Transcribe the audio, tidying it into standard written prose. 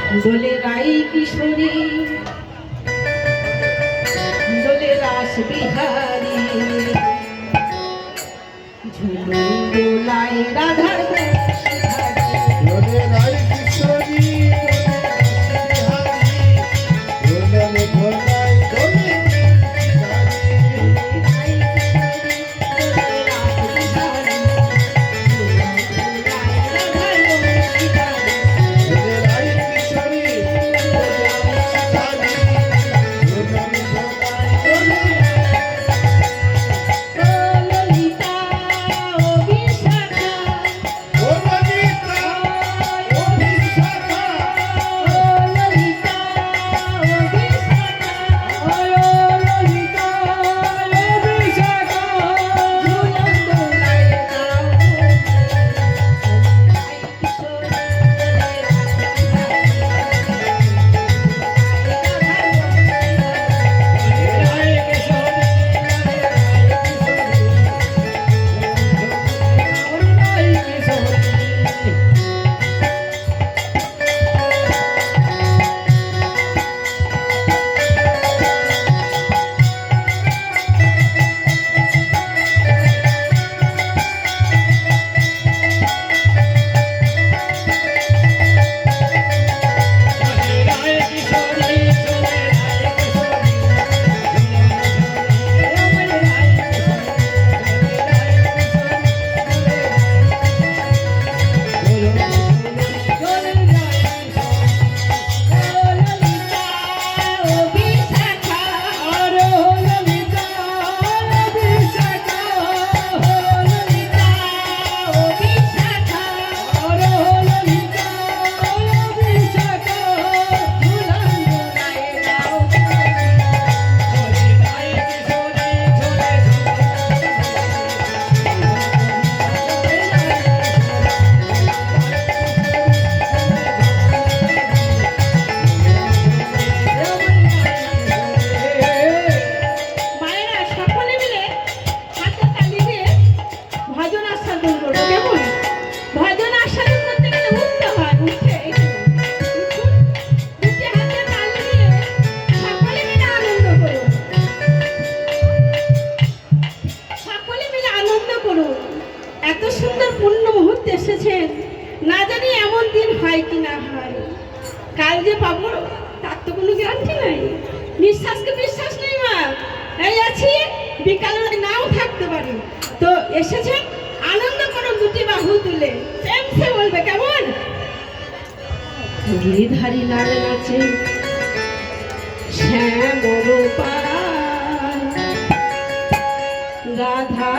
দোলে রাই কিশোরী দোলে রাস বিহারী ঝুলুন দোলাই রাধার দোলে রাই কিশোরী দোলে দোলাই দোলে এত সুন্দর পূর্ণ মুহূর্তে এসেছেন, না জানি এমন দিন হয় কি না হয়। কাল যে পাবো তার তো কোনো গ্যারান্টি নাই। নিঃশ্বাসকে বিশ্বাস নেই মা, এই আছি বিকালে নাও থাকতে পারি। তো এসেছেন, আনন্দ করো দুটি বাহু তুলে, প্রেমসে বলবে কেমন? গিরিধারী লাল নাচে শ্যামল পাড়া রাধা